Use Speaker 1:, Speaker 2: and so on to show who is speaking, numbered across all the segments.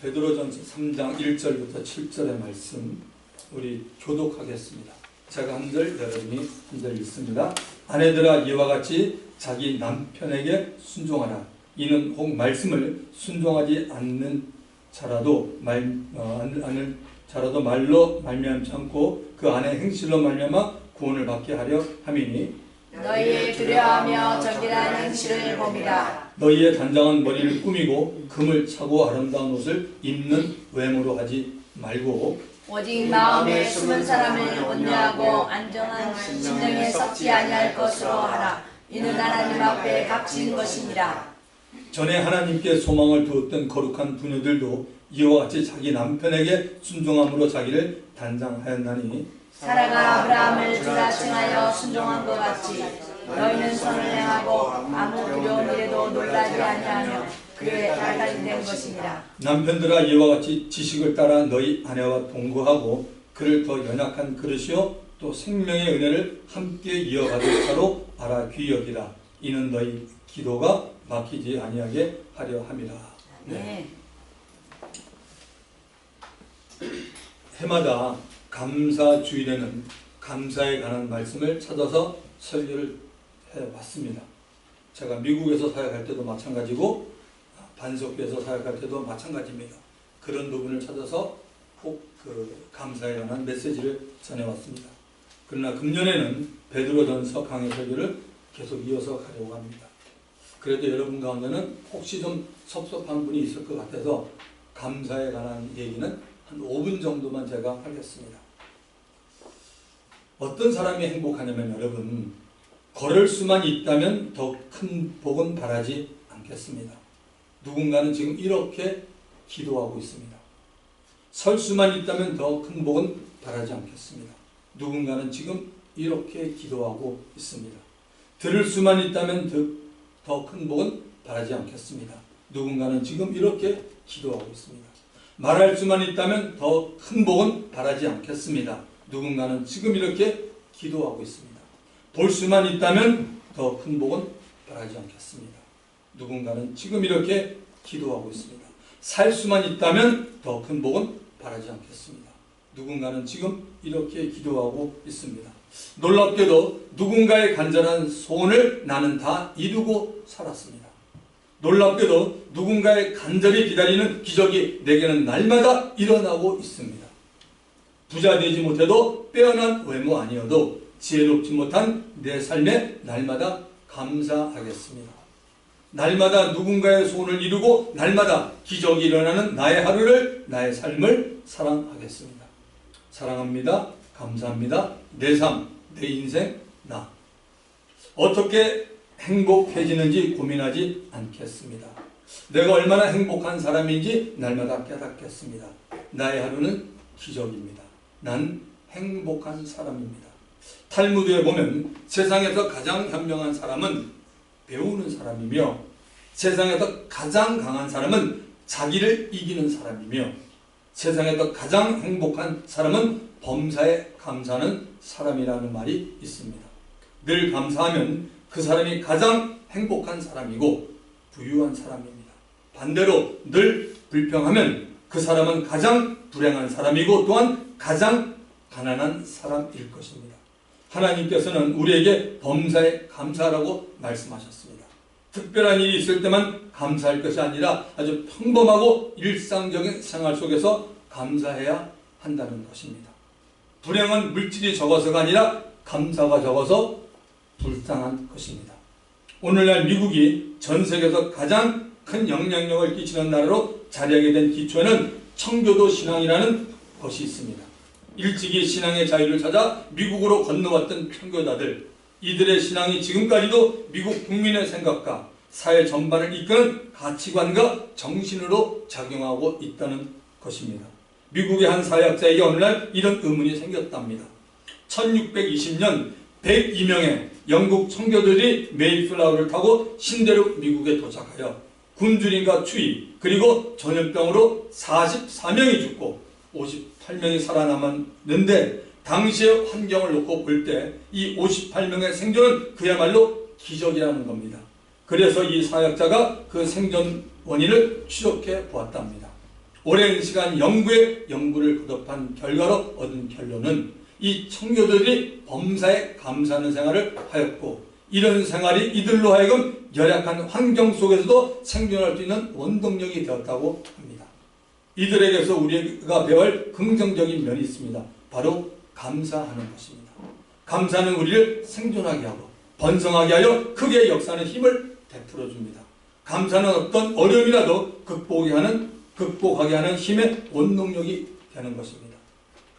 Speaker 1: 베드로전서 3장 1절부터 7절의 말씀 우리 교독하겠습니다. 제가 한 절, 여러분이 한 절 읽습니다. 아내들아 이와 같이 자기 남편에게 순종하라. 이는 혹 말씀을 순종하지 않는 자라도 말로 말미암지 않고 그 안에 행실로 말미암아 구원을 받게 하려 함이니
Speaker 2: 너희의 두려워하며 정결한 행실을 봅니다.
Speaker 1: 너희의 단장한 머리를 꾸미고 금을 차고 아름다운 옷을 입는 외모로 하지 말고
Speaker 2: 오직 마음에 숨은 사람을 온유하고 안전한 심령에 썩지 아니할 것으로 하라. 이는 하나님 앞에 값진 것이니라.
Speaker 1: 전에 하나님께 소망을 두었던 거룩한 부녀들도 이와 같이 자기 남편에게 순종함으로 자기를 단장하였나니
Speaker 2: 사라가 아브라함을 주라 칭하여 순종한 것 같이 너희는 선을 행하고 아무 두려운 일에도 놀라지 아니하며 그의 딸이 된 것이니라.
Speaker 1: 남편들아 이와 같이 지식을 따라 너희 아내와 동거하고 그를 더 연약한 그릇이요 또 생명의 은혜를 함께 이어가줄 자로 알아 귀히 여기라. 이는 너희 기도가 막히지 아니하게 하려 함이라.
Speaker 2: 네.
Speaker 1: 해마다 감사주일에는 감사에 관한 말씀을 찾아서 설교를 해왔습니다. 제가 미국에서 사역할 때도 마찬가지고 반석교에서 사역할 때도 마찬가지입니다. 그런 부분을 찾아서 꼭 감사에 관한 메시지를 전해왔습니다. 그러나 금년에는 베드로전서 강해 설교를 계속 이어서 가려고 합니다. 그래도 여러분 가운데는 혹시 좀 섭섭한 분이 있을 것 같아서 감사에 관한 얘기는 한 5분 정도만 제가 하겠습니다. 어떤 사람이 행복하냐면 여러분, 걸을 수만 있다면 더 큰 복은 바라지 않겠습니다. 누군가는 지금 이렇게 기도하고 있습니다. 설 수만 있다면 더 큰 복은 바라지 않겠습니다. 누군가는 지금 이렇게 기도하고 있습니다. 들을 수만 있다면 더 큰 복은 바라지 않겠습니다. 누군가는 지금 이렇게 기도하고 있습니다. 말할 수만 있다면 더 큰 복은 바라지 않겠습니다. 누군가는 지금 이렇게 기도하고 있습니다. 볼 수만 있다면 더 큰 복은 바라지 않겠습니다. 누군가는 지금 이렇게 기도하고 있습니다. 살 수만 있다면 더 큰 복은 바라지 않겠습니다. 누군가는 지금 이렇게 기도하고 있습니다. 놀랍게도 누군가의 간절한 소원을 나는 다 이루고 살았습니다. 놀랍게도 누군가의 간절히 기다리는 기적이 내게는 날마다 일어나고 있습니다. 부자 되지 못해도 빼어난 외모 아니어도 지혜롭지 못한 내 삶에 날마다 감사하겠습니다. 날마다 누군가의 소원을 이루고 날마다 기적이 일어나는 나의 하루를, 나의 삶을 사랑하겠습니다. 사랑합니다. 감사합니다. 내 삶, 내 인생, 나. 어떻게 행복해지는지 고민하지 않겠습니다. 내가 얼마나 행복한 사람인지 날마다 깨닫겠습니다. 나의 하루는 기적입니다. 난 행복한 사람입니다. 탈무드에 보면 세상에서 가장 현명한 사람은 배우는 사람이며 세상에서 가장 강한 사람은 자기를 이기는 사람이며 세상에서 가장 행복한 사람은 범사에 감사하는 사람이라는 말이 있습니다. 늘 감사하면 그 사람이 가장 행복한 사람이고 부유한 사람입니다. 반대로 늘 불평하면 그 사람은 가장 불행한 사람이고 또한 가장 가난한 사람일 것입니다. 하나님께서는 우리에게 범사에 감사하라고 말씀하셨습니다. 특별한 일이 있을 때만 감사할 것이 아니라 아주 평범하고 일상적인 생활 속에서 감사해야 한다는 것입니다. 불행한 물질이 적어서가 아니라 감사가 적어서 불쌍한 것입니다. 오늘날 미국이 전 세계에서 가장 큰 영향력을 끼치는 나라로 자리하게 된 기초에는 청교도 신앙이라는 것이 있습니다. 일찍이 신앙의 자유를 찾아 미국으로 건너왔던 청교도들, 이들의 신앙이 지금까지도 미국 국민의 생각과 사회 전반을 이끄는 가치관과 정신으로 작용하고 있다는 것입니다. 미국의 한 사회학자에게 어느 날 이런 의문이 생겼답니다. 1620년 102명의 영국 청교도들이 메이플라워를 타고 신대륙 미국에 도착하여 굶주림과 추위 그리고 전염병으로 44명이 죽고 58명이 살아남았는데 당시의 환경을 놓고 볼 때 이 58명의 생존은 그야말로 기적이라는 겁니다. 그래서 이 사역자가 그 생존 원인을 추적해 보았답니다. 오랜 시간 연구를 거듭한 결과로 얻은 결론은 이 청교도들이 범사에 감사하는 생활을 하였고, 이런 생활이 이들로 하여금 열악한 환경 속에서도 생존할 수 있는 원동력이 되었다고 합니다. 이들에게서 우리가 배울 긍정적인 면이 있습니다. 바로 감사하는 것입니다. 감사는 우리를 생존하게 하고 번성하게 하여 크게 역사하는 힘을 베풀어 줍니다. 감사는 어떤 어려움이라도 극복하게 하는 힘의 원동력이 되는 것입니다.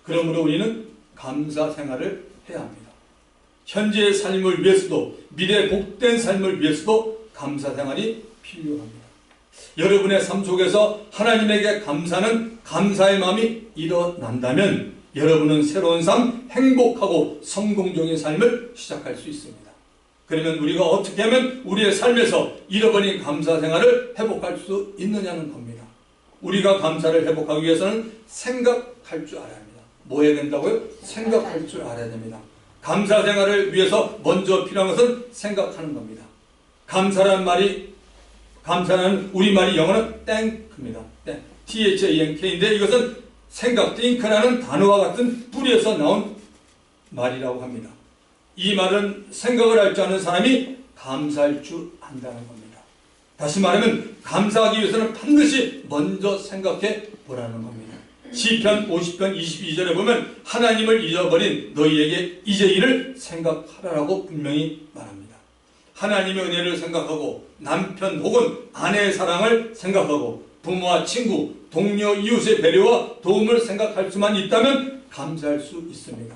Speaker 1: 그러므로 우리는 감사 생활을 해야 합니다. 현재의 삶을 위해서도 미래 복된 삶을 위해서도 감사 생활이 필요합니다. 여러분의 삶 속에서 하나님에게 감사는 감사의 마음이 일어난다면 여러분은 새로운 삶, 행복하고 성공적인 삶을 시작할 수 있습니다. 그러면 우리가 어떻게 하면 우리의 삶에서 잃어버린 감사 생활을 회복할 수 있느냐는 겁니다. 우리가 감사를 회복하기 위해서는 생각할 줄 알아야 합니다. 뭐 해야 된다고요? 생각할 줄 알아야 됩니다. 감사 생활을 위해서 먼저 필요한 것은 생각하는 겁니다. 감사라는 우리말이 영어는 think입니다. T-H-A-N-K인데 이것은 생각, think라는 단어와 같은 뿌리에서 나온 말이라고 합니다. 이 말은 생각을 할 줄 아는 사람이 감사할 줄 안다는 겁니다. 다시 말하면 감사하기 위해서는 반드시 먼저 생각해 보라는 겁니다. 시편 50편 22절에 보면 하나님을 잊어버린 너희에게 이제 이를 생각하라라고 분명히 말합니다. 하나님의 은혜를 생각하고 남편 혹은 아내의 사랑을 생각하고 부모와 친구, 동료, 이웃의 배려와 도움을 생각할 수만 있다면 감사할 수 있습니다.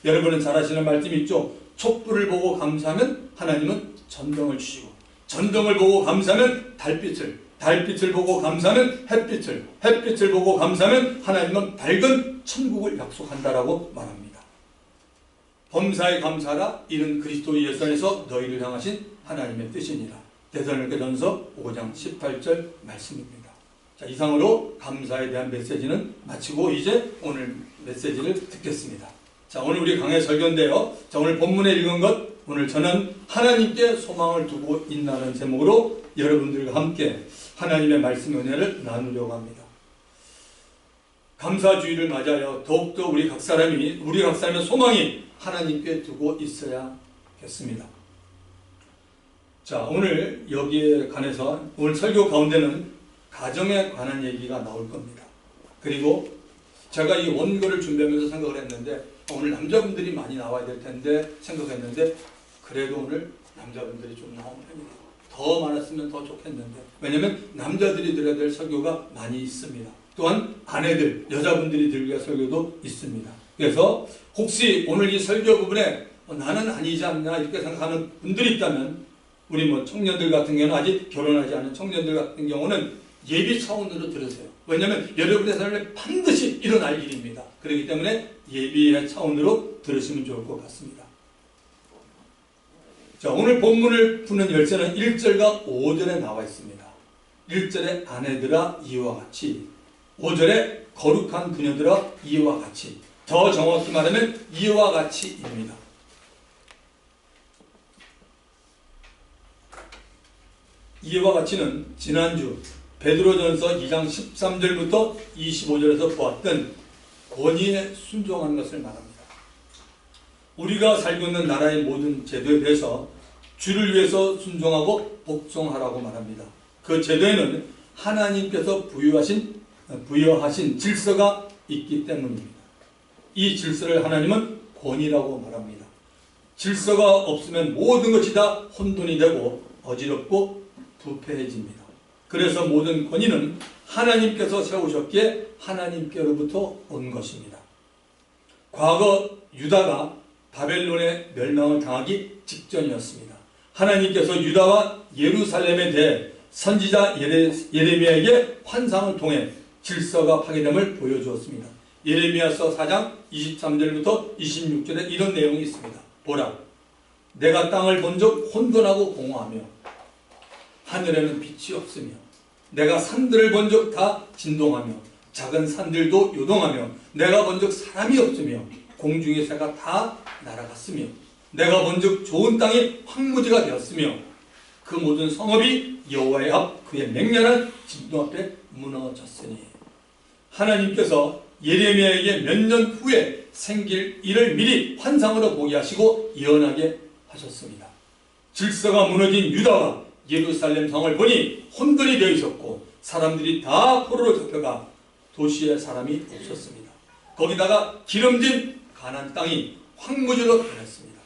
Speaker 1: 여러분은 잘 아시는 말씀이 있죠. 촛불을 보고 감사하면 하나님은 전등을 주시고, 전등을 보고 감사하면 달빛을 보고 감사하면 햇빛을 보고 감사하면 하나님은 밝은 천국을 약속한다라고 말합니다. 범사에 감사하라. 이는 그리스도 예수 안에서 너희를 향하신 하나님의 뜻이니라. 데살로니가전서 5장 18절 말씀입니다. 자, 이상으로 감사에 대한 메시지는 마치고 이제 오늘 메시지를 듣겠습니다. 자, 오늘 우리 강의 설교인데요. 자, 오늘 본문에 읽은 것, 오늘 저는 하나님께 소망을 두고 있나는 제목으로 여러분들과 함께 하나님의 말씀 은혜를 나누려고 합니다. 감사주의를 맞이하여 더욱더 우리 각 사람의 소망이 하나님께 두고 있어야겠습니다. 자, 오늘 여기에 관해서 오늘 설교 가운데는 가정에 관한 얘기가 나올 겁니다. 그리고 제가 이 원고를 준비하면서 생각을 했는데 오늘 남자분들이 많이 나와야 될 텐데 생각했는데 그래도 오늘 남자분들이 좀 나온 편이에요. 더 많았으면 더 좋겠는데, 왜냐하면 남자들이 들어야 될 설교가 많이 있습니다. 또한 아내들, 여자분들이 들어야 할 설교도 있습니다. 그래서 혹시 오늘 이 설교 부분에 나는 아니지 않나 이렇게 생각하는 분들이 있다면 우리 청년들 같은 경우는 아직 결혼하지 않은 청년들 같은 경우는 예비 차원으로 들으세요. 왜냐하면 여러분의 삶에 반드시 일어날 일입니다. 그렇기 때문에 예비의 차원으로 들으시면 좋을 것 같습니다. 자, 오늘 본문을 푸는 열쇠는 1절과 5절에 나와 있습니다. 1절에 아내들아 이와 같이, 5절에 거룩한 부녀들아 이와 같이, 더 정확히 말하면 이와 같이입니다. 이와 같이는 지난주 베드로전서 2장 13절부터 25절에서 보았던 권위에 순종하는 것을 말합니다. 우리가 살고 있는 나라의 모든 제도에 대해서 주를 위해서 순종하고 복종하라고 말합니다. 그 제도에는 하나님께서 부여하신 질서가 있기 때문입니다. 이 질서를 하나님은 권위라고 말합니다. 질서가 없으면 모든 것이 다 혼돈이 되고 어지럽고 부패해집니다. 그래서 모든 권위는 하나님께서 세우셨기에 하나님께로부터 온 것입니다. 과거 유다가 바벨론의 멸망을 당하기 직전이었습니다. 하나님께서 유다와 예루살렘에 대해 선지자 예레미야에게 환상을 통해 질서가 파괴됨을 보여주었습니다. 예레미야서 4장 23절부터 26절에 이런 내용이 있습니다. 보라, 내가 땅을 본즉 혼돈하고 공허하며 하늘에는 빛이 없으며 내가 산들을 본즉 다 진동하며 작은 산들도 요동하며 내가 본즉 사람이 없으며 공중의 새가 다 날아갔으며 내가 본즉 좋은 땅이 황무지가 되었으며 그 모든 성읍이 여호와의 앞 그의 맹렬한 진노 앞에 무너졌으니. 하나님께서 예레미야에게 몇 년 후에 생길 일을 미리 환상으로 보게 하시고 예언하게 하셨습니다. 질서가 무너진 유다와 예루살렘 성을 보니 혼돈이 되어 있었고 사람들이 다 포로로 잡혀가 도시에 사람이 없었습니다. 거기다가 기름진 가나안 땅이 황무지로 변했습니다.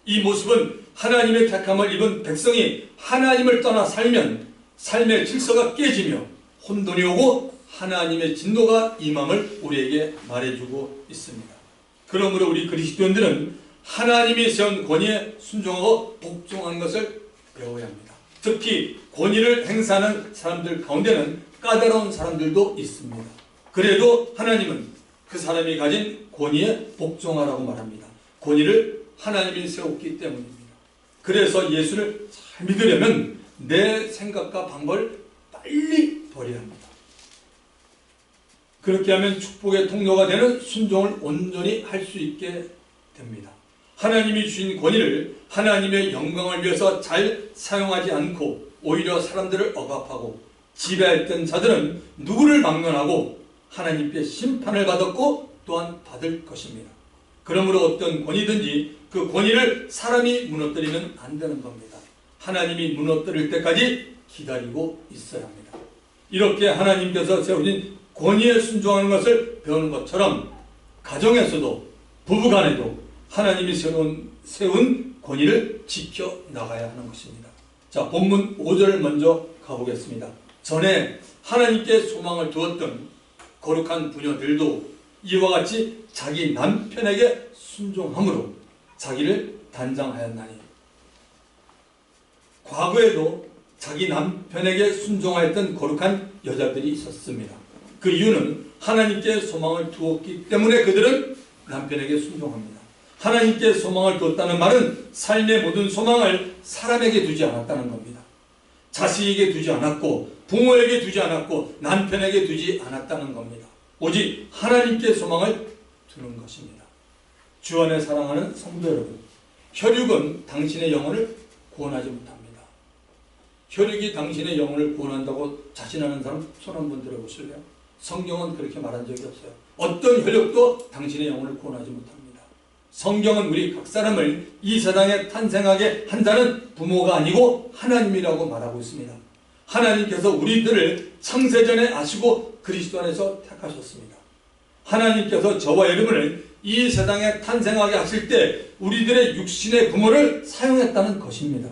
Speaker 1: 이 모습은 하나님의 택함을 입은 백성이 하나님을 떠나 살면 삶의 질서가 깨지며 혼돈이 오고 하나님의 진노가 임함을 우리에게 말해주고 있습니다. 그러므로 우리 그리스도인들은 하나님이 세운 권위에 순종하고 복종하는 것을 배워야 합니다. 특히 권위를 행사하는 사람들 가운데는 까다로운 사람들도 있습니다. 그래도 하나님은 그 사람이 가진 권위에 복종하라고 말합니다. 권위를 하나님이 세웠기 때문입니다. 그래서 예수를 잘 믿으려면 내 생각과 방법을 빨리 버려야 합니다. 그렇게 하면 축복의 통로가 되는 순종을 온전히 할 수 있게 됩니다. 하나님이 주신 권위를 하나님의 영광을 위해서 잘 사용하지 않고 오히려 사람들을 억압하고 지배했던 자들은 누구를 막론하고 하나님께 심판을 받았고 또한 받을 것입니다. 그러므로 어떤 권위든지 그 권위를 사람이 무너뜨리면 안 되는 겁니다. 하나님이 무너뜨릴 때까지 기다리고 있어야 합니다. 이렇게 하나님께서 세우신 권위에 순종하는 것을 배우는 것처럼 가정에서도 부부간에도 하나님이 세운 권위를 지켜나가야 하는 것입니다. 자, 본문 5절을 먼저 가보겠습니다. 전에 하나님께 소망을 두었던 거룩한 부녀들도 이와 같이 자기 남편에게 순종함으로 자기를 단장하였나니, 과거에도 자기 남편에게 순종하였던 거룩한 여자들이 있었습니다. 그 이유는 하나님께 소망을 두었기 때문에 그들은 남편에게 순종합니다. 하나님께 소망을 두었다는 말은 삶의 모든 소망을 사람에게 두지 않았다는 겁니다. 자식에게 두지 않았고 부모에게 두지 않았고 남편에게 두지 않았다는 겁니다. 오직 하나님께 소망을 두는 것입니다. 주 안에 사랑하는 성도 여러분, 혈육은 당신의 영혼을 구원하지 못합니다. 혈육이 당신의 영혼을 구원한다고 자신하는 사람 손 한번 들어보실래요? 성경은 그렇게 말한 적이 없어요. 어떤 혈육도 당신의 영혼을 구원하지 못합니다. 성경은 우리 각 사람을 이 세상에 탄생하게 한 자는 부모가 아니고 하나님이라고 말하고 있습니다. 하나님께서 우리들을 창세전에 아시고 그리스도 안에서 택하셨습니다. 하나님께서 저와 여러분을 이 세상에 탄생하게 하실 때 우리들의 육신의 부모를 사용했다는 것입니다.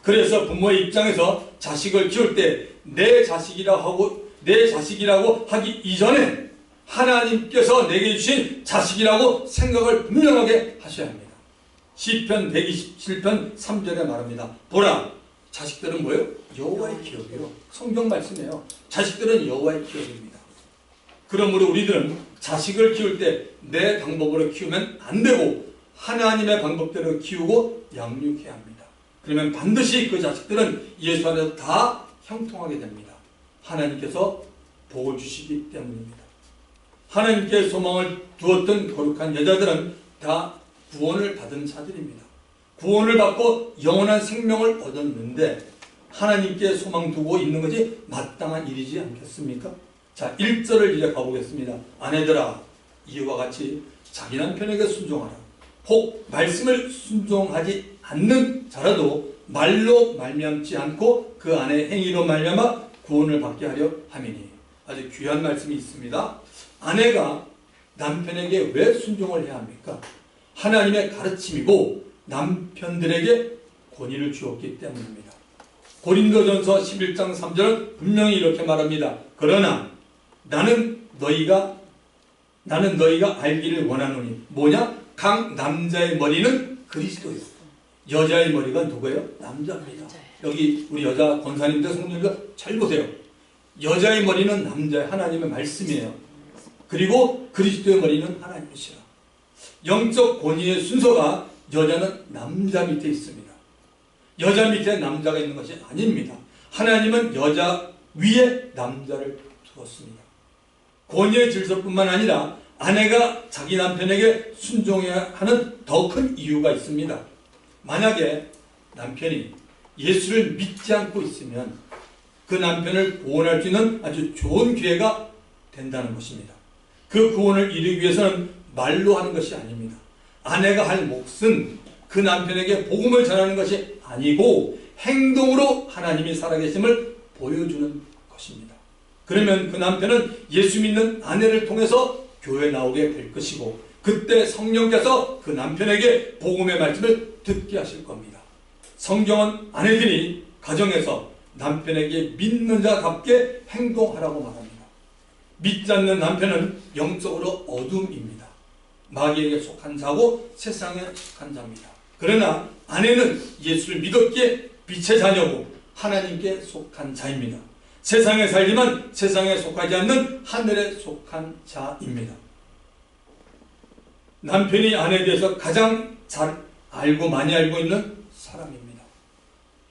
Speaker 1: 그래서 부모의 입장에서 자식을 키울 때 내 자식이라고 하기 이전에 하나님께서 내게 주신 자식이라고 생각을 분명하게 하셔야 합니다. 시편 127편 3절에 말합니다. 보라, 자식들은 뭐예요? 여호와의 기업이요. 성경 말씀이에요. 자식들은 여호와의 기업입니다. 그러므로 우리들은 자식을 키울 때 내 방법으로 키우면 안 되고 하나님의 방법대로 키우고 양육해야 합니다. 그러면 반드시 그 자식들은 예수 안에서 다 형통하게 됩니다. 하나님께서 복을 주시기 때문입니다. 하나님께 소망을 두었던 거룩한 여자들은 다 구원을 받은 자들입니다. 구원을 받고 영원한 생명을 얻었는데 하나님께 소망 두고 있는 것이 마땅한 일이지 않겠습니까? 자, 1절을 이제 가보겠습니다. 아내들아, 이와 같이 자기 남편에게 순종하라. 혹 말씀을 순종하지 않는 자라도 말로 말미암지 않고 그 안에 행위로 말미암아 구원을 받게 하려 함이니. 아주 귀한 말씀이 있습니다. 아내가 남편에게 왜 순종을 해야 합니까? 하나님의 가르침이고 남편들에게 권위를 주었기 때문입니다. 고린도전서 11장 3절은 분명히 이렇게 말합니다. 그러나 나는 너희가 알기를 원하노니 뭐냐? 각 남자의 머리는 그리스도요. 여자의 머리가 누구예요? 남자입니다. 여기 우리 여자 권사님들 성도님들 잘 보세요. 여자의 머리는 남자의 하나님의 말씀이에요. 그리고 그리스도의 머리는 하나님이시라. 영적 권위의 순서가 여자는 남자 밑에 있습니다. 여자 밑에 남자가 있는 것이 아닙니다. 하나님은 여자 위에 남자를 두었습니다. 권위의 질서뿐만 아니라 아내가 자기 남편에게 순종해야 하는 더 큰 이유가 있습니다. 만약에 남편이 예수를 믿지 않고 있으면 그 남편을 구원할 수 있는 아주 좋은 기회가 된다는 것입니다. 그 구원을 이루기 위해서는 말로 하는 것이 아닙니다. 아내가 할 몫은 그 남편에게 복음을 전하는 것이 아니고 행동으로 하나님이 살아계심을 보여주는 것입니다. 그러면 그 남편은 예수 믿는 아내를 통해서 교회에 나오게 될 것이고, 그때 성령께서 그 남편에게 복음의 말씀을 듣게 하실 겁니다. 성경은 아내들이 가정에서 남편에게 믿는 자답게 행동하라고 말합니다. 믿지 않는 남편은 영적으로 어둠입니다. 마귀에게 속한 자고 세상에 속한 자입니다. 그러나 아내는 예수를 믿었기에 빛의 자녀고 하나님께 속한 자입니다. 세상에 살지만 세상에 속하지 않는 하늘에 속한 자입니다. 남편이 아내에 대해서 가장 잘 알고 많이 알고 있는 사람입니다.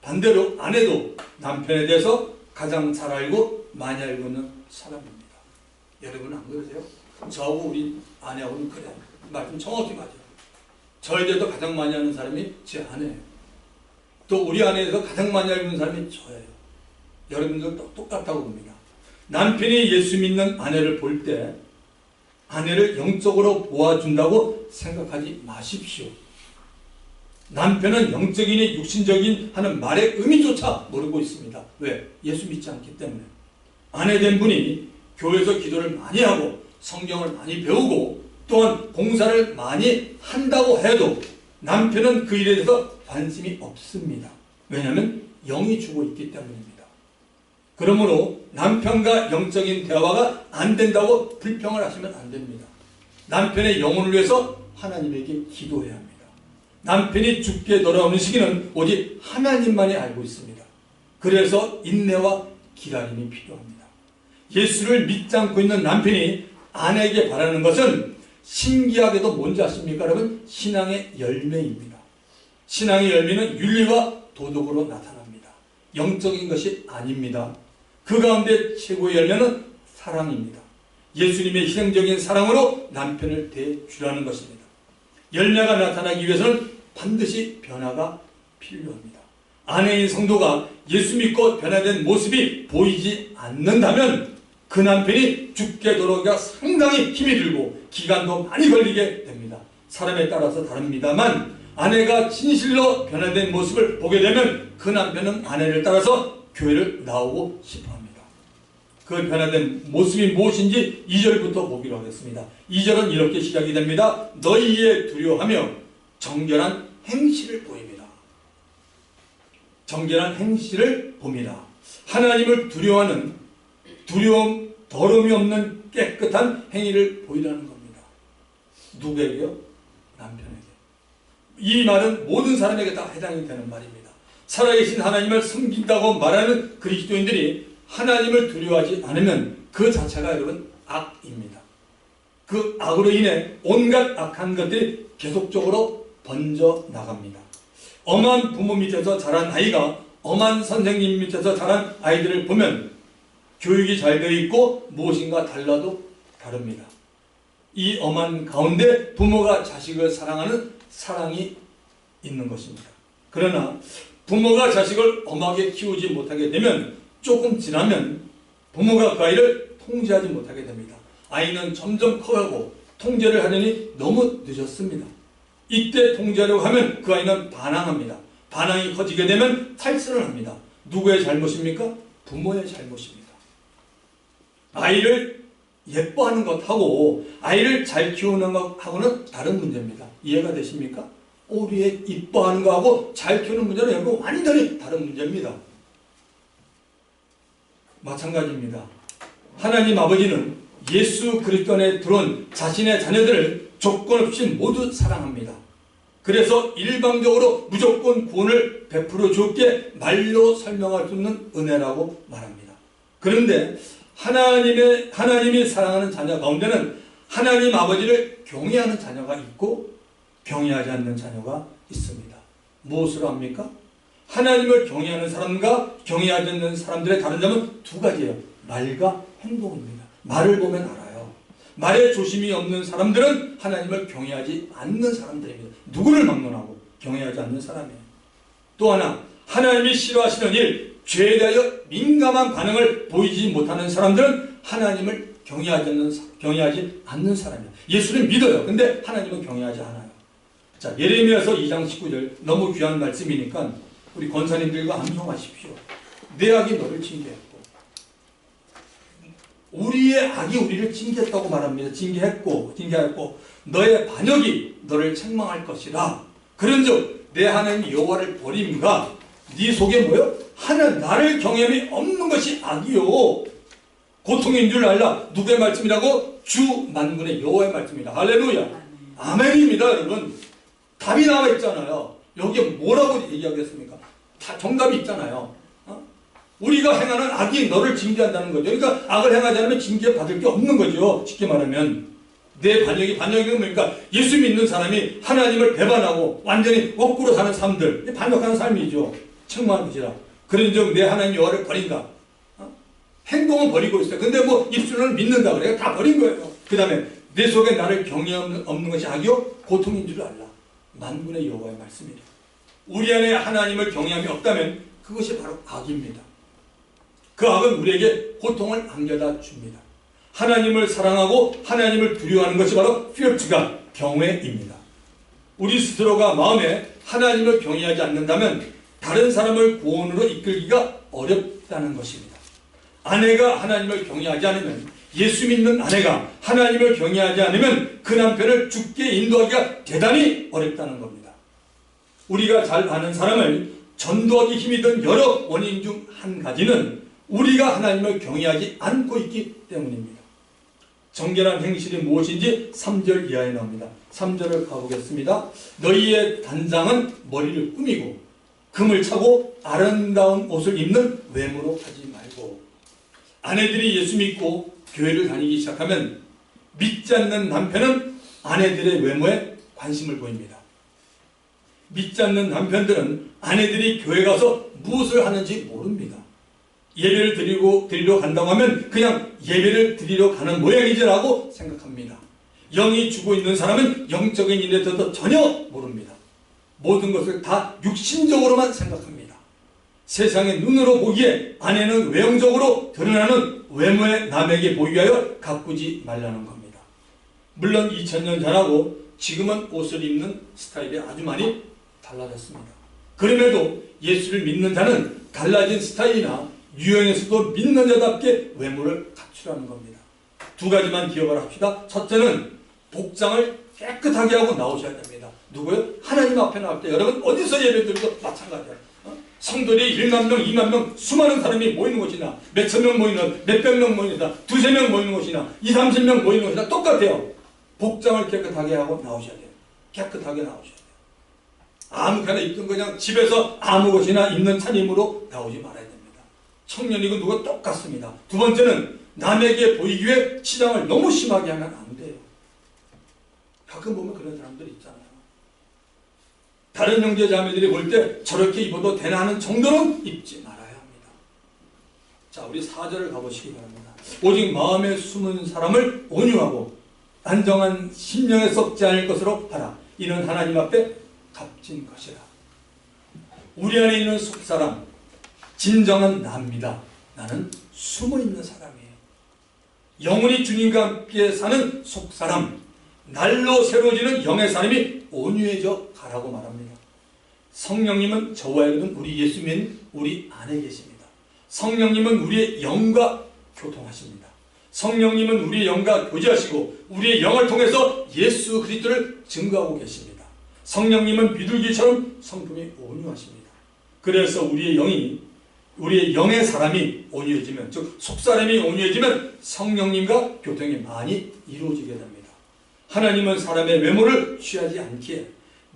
Speaker 1: 반대로 아내도 남편에 대해서 가장 잘 알고 많이 알고 있는 사람입니다. 여러분은 안 그러세요? 저하고 우리 아내하고는 그래요. 말씀 정확히 맞아요. 저에 대해서 가장 많이 아는 사람이 제 아내예요. 또 우리 아내에서 가장 많이 알고 있는 사람이 저예요. 여러분들도 똑같다고 봅니다. 남편이 예수 믿는 아내를 볼 때 아내를 영적으로 보아준다고 생각하지 마십시오. 남편은 영적이니 육신적인 하는 말의 의미조차 모르고 있습니다. 왜? 예수 믿지 않기 때문에. 아내 된 분이 교회에서 기도를 많이 하고 성경을 많이 배우고 또한 봉사를 많이 한다고 해도 남편은 그 일에 대해서 관심이 없습니다. 왜냐하면 영이 주고 있기 때문입니다. 그러므로 남편과 영적인 대화가 안 된다고 불평을 하시면 안 됩니다. 남편의 영혼을 위해서 하나님에게 기도해야 합니다. 남편이 죽게 돌아오는 시기는 오직 하나님만이 알고 있습니다. 그래서 인내와 기다림이 필요합니다. 예수를 믿지 않고 있는 남편이 아내에게 바라는 것은 신기하게도 뭔지 아십니까 여러분? 신앙의 열매입니다. 신앙의 열매는 윤리와 도덕으로 나타납니다. 영적인 것이 아닙니다. 그 가운데 최고의 열매는 사랑입니다. 예수님의 희생적인 사랑으로 남편을 대주라는 것입니다. 열매가 나타나기 위해서는 반드시 변화가 필요합니다. 아내인 성도가 예수 믿고 변화된 모습이 보이지 않는다면 그 남편이 죽게 돌아오기가 상당히 힘이 들고 기간도 많이 걸리게 됩니다. 사람에 따라서 다릅니다만 아내가 진실로 변화된 모습을 보게 되면 그 남편은 아내를 따라서 교회를 나오고 싶어합니다. 그 변화된 모습이 무엇인지 2절부터 보기로 하겠습니다. 2절은 이렇게 시작이 됩니다. 너희의 두려워하며 정결한 행실을 보입니다. 정결한 행실을 봅니다. 하나님을 두려워하는 두려움, 더러움이 없는 깨끗한 행위를 보이라는 겁니다. 누구에게요? 남편에게. 이 말은 모든 사람에게 다 해당이 되는 말입니다. 살아계신 하나님을 섬긴다고 말하는 그리스도인들이 하나님을 두려워하지 않으면 그 자체가 여러분 악입니다. 그 악으로 인해 온갖 악한 것들이 계속적으로 번져 나갑니다. 엄한 부모 밑에서 자란 아이가 엄한 선생님 밑에서 자란 아이들을 보면 교육이 잘 되어 있고 무엇인가 달라도 다릅니다. 이 엄한 가운데 부모가 자식을 사랑하는 사랑이 있는 것입니다. 그러나 부모가 자식을 엄하게 키우지 못하게 되면 조금 지나면 부모가 그 아이를 통제하지 못하게 됩니다. 아이는 점점 커가고 통제를 하려니 너무 늦었습니다. 이때 통제하려고 하면 그 아이는 반항합니다. 반항이 커지게 되면 탈선을 합니다. 누구의 잘못입니까? 부모의 잘못입니다. 아이를 예뻐하는 것하고 아이를 잘 키우는 것하고는 다른 문제입니다. 이해가 되십니까? 우리의 이뻐하는 것하고 잘 키우는 문제는 여러분 완전히 다른 문제입니다. 마찬가지입니다. 하나님 아버지는 예수 그리스도 안에 들어온 자신의 자녀들을 조건 없이 모두 사랑합니다. 그래서 일방적으로 무조건 구원을 베풀어 줬기에 말로 설명할 수 없는 은혜라고 말합니다. 그런데 하나님이 사랑하는 자녀 가운데는 하나님 아버지를 경외하는 자녀가 있고 경외하지 않는 자녀가 있습니다. 무엇으로 합니까? 하나님을 경외하는 사람과 경외하지 않는 사람들의 다른 점은 두 가지예요. 말과 행동입니다. 말을 보면 알아요. 말에 조심이 없는 사람들은 하나님을 경외하지 않는 사람들입니다. 누구를 막론하고 경외하지 않는 사람이에요. 또 하나, 하나님이 싫어하시는 일, 죄에 대하여 민감한 반응을 보이지 못하는 사람들은 하나님을 경외하지 않는 사람이야. 예수를 믿어요. 근데 하나님은 경외하지 않아요. 자, 예레미야서 2장 19절 너무 귀한 말씀이니까 우리 권사님들과 암송하십시오. 내 악이 너를 징계했고 우리의 악이 우리를 징계했다고 말합니다. 징계했고 너의 반역이 너를 책망할 것이라. 그런즉 내 하나님 여호와를 버림과 네 속에 뭐요? 하나님 나를 경외함이 없는 것이 악이요 고통인 줄 알라. 누구의 말씀이라고? 주 만군의 여호와의 말씀입니다. 할렐루야. 아멘입니다. 여러분 답이 나와 있잖아요. 여기에 뭐라고 얘기하겠습니까? 다 정답이 있잖아요. 우리가 행하는 악이 너를 징계한다는 거죠. 그러니까 악을 행하지 않으면 징계받을 게 없는 거죠. 쉽게 말하면 내 반역이 뭡니까? 예수 믿는 사람이 하나님을 배반하고 완전히 거꾸로 사는 삶들, 반역하는 삶이죠. 책망할 것이라. 그런즉 내 하나님 여호와를 버린다. 행동은 버리고 있어요. 근데 뭐 입술로는 믿는다 그래요. 다 버린 거예요. 그 다음에 내 속에 나를 경외 없는 것이 악이요 고통인 줄 알라. 만군의 여호와의 말씀이다. 우리 안에 하나님을 경외함이 없다면 그것이 바로 악입니다. 그 악은 우리에게 고통을 안겨다 줍니다. 하나님을 사랑하고 하나님을 두려워하는 것이 바로 fear가 경외입니다. 우리 스스로가 마음에 하나님을 경외하지 않는다면 다른 사람을 구원으로 이끌기가 어렵다는 것입니다. 아내가 하나님을 경외하지 않으면 예수 믿는 아내가 하나님을 경외하지 않으면 그 남편을 죽게 인도하기가 대단히 어렵다는 겁니다. 우리가 잘 아는 사람을 전도하기 힘이 든 여러 원인 중 한 가지는 우리가 하나님을 경외하지 않고 있기 때문입니다. 정결한 행실이 무엇인지 3절 이하에 나옵니다. 3절을 가보겠습니다. 너희의 단장은 머리를 꾸미고 금을 차고 아름다운 옷을 입는 외모로 하지 말고. 아내들이 예수 믿고 교회를 다니기 시작하면 믿지 않는 남편은 아내들의 외모에 관심을 보입니다. 믿지 않는 남편들은 아내들이 교회 가서 무엇을 하는지 모릅니다. 예배를 드리러 간다고 하면 그냥 예배를 드리러 가는 모양이지라고 생각합니다. 영이 주고 있는 사람은 영적인 일에 대해서 전혀 모릅니다. 모든 것을 다 육신적으로만 생각합니다. 세상의 눈으로 보기에 아내는 외형적으로 드러나는 외모의 남에게 보이게 하여 가꾸지 말라는 겁니다. 물론 2000년 전하고 지금은 옷을 입는 스타일이 아주 많이 달라졌습니다. 그럼에도 예수를 믿는 자는 달라진 스타일이나 유형에서도 믿는 자답게 외모를 갖추라는 겁니다. 두 가지만 기억을 합시다. 첫째는 복장을 깨끗하게 하고 나오셔야 됩니다. 누구요? 하나님 앞에 나올 때 여러분 어디서 예배드려도 마찬가지예요. 성도들이 1만 명, 2만 명 수많은 사람이 모이는 곳이나 몇천 명 모이는 몇백 명 모이는 곳이나 두세 명 모이는 곳이나 20, 30명 모이는 곳이나 똑같아요. 복장을 깨끗하게 하고 나오셔야 돼요. 깨끗하게 나오셔야 돼요. 아무거나 입던 그냥 집에서 아무 것이나 입는 차림으로 나오지 말아야 됩니다. 청년이고 누가 똑같습니다. 두 번째는 남에게 보이기 위해 치장을 너무 심하게 하면 안 돼요. 가끔 보면 그런 사람들 있잖아요. 다른 형제 자매들이 볼 때 저렇게 입어도 되나 하는 정도는 입지 말아야 합니다. 자, 우리 4절을 가보시기 바랍니다. 오직 마음에 숨은 사람을 온유하고 안정한 심령에 썩지 않을 것으로 하라. 이는 하나님 앞에 값진 것이라. 우리 안에 있는 속사람, 진정한 나입니다. 나는 숨어있는 사람이에요. 영원히 주님과 함께 사는 속사람, 날로 새로워지는 영의 사람이 온유해져 가라고 말합니다. 성령님은 저와 여러분 우리 예수 믿는 우리 안에 계십니다. 성령님은 우리의 영과 교통하십니다. 성령님은 우리의 영과 교제하시고 우리의 영을 통해서 예수 그리스도를 증거하고 계십니다. 성령님은 비둘기처럼 성품이 온유하십니다. 그래서 우리의 영의 사람이 온유해지면, 즉 속사람이 온유해지면 성령님과 교통이 많이 이루어지게 됩니다. 하나님은 사람의 외모를 취하지 않기에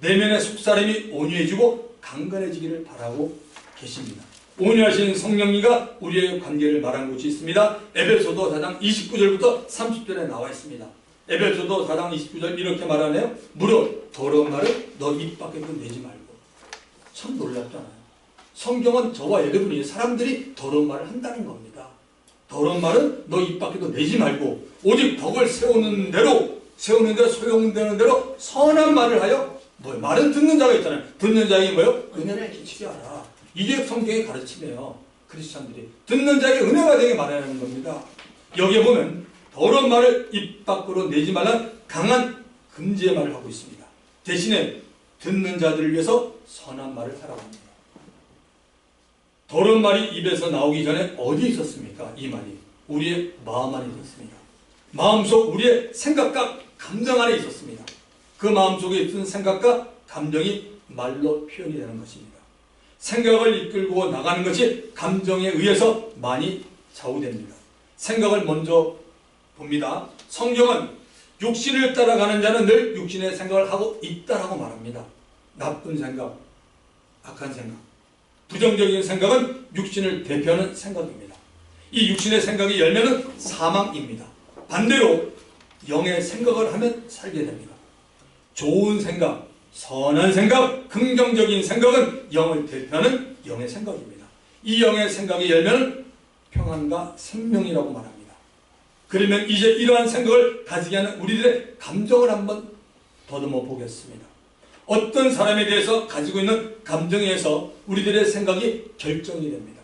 Speaker 1: 내면의 속사람이 온유해지고 강건해지기를 바라고 계십니다. 온유하신 성령님과 우리의 관계를 말한 곳이 있습니다. 에베소서 4장 29절부터 30절에 나와 있습니다. 에베소서 4장 29절 이렇게 말하네요. 무릇 더러운 말을 너 입 밖에도 내지 말고. 참 놀랍잖아요. 성경은 저와 여러분이 사람들이 더러운 말을 한다는 겁니다. 더러운 말은 너 입 밖에도 내지 말고 오직 덕을 세우는 대로 소용되는 대로 선한 말을 하여 뭐요? 말은 듣는 자가 있잖아요. 듣는 자에게 뭐요? 은혜를 끼치게 하라. 이게 성경의 가르침이에요. 크리스찬들이 듣는 자에게 은혜가 되게 말하는 겁니다. 여기에 보면 더러운 말을 입 밖으로 내지 말라는 강한 금지의 말을 하고 있습니다. 대신에 듣는 자들을 위해서 선한 말을 하라고 합니다. 더러운 말이 입에서 나오기 전에 어디 있었습니까? 이 말이 우리의 마음 안에 있었습니다. 마음속 우리의 생각과 감정 안에 있었습니다. 그 마음속에 있던 생각과 감정이 말로 표현이 되는 것입니다. 생각을 이끌고 나가는 것이 감정에 의해서 많이 좌우됩니다. 생각을 먼저 봅니다. 성경은 육신을 따라가는 자는 늘 육신의 생각을 하고 있다라고 말합니다. 나쁜 생각, 악한 생각, 부정적인 생각은 육신을 대표하는 생각입니다. 이 육신의 생각이 열면은 사망입니다. 반대로 영의 생각을 하면 살게 됩니다. 좋은 생각, 선한 생각, 긍정적인 생각은 영을 대표하는 영의 생각입니다. 이 영의 생각이 열면은 평안과 생명이라고 말합니다. 그러면 이제 이러한 생각을 가지게 하는 우리들의 감정을 한번 더듬어 보겠습니다. 어떤 사람에 대해서 가지고 있는 감정에 의해서 우리들의 생각이 결정이 됩니다.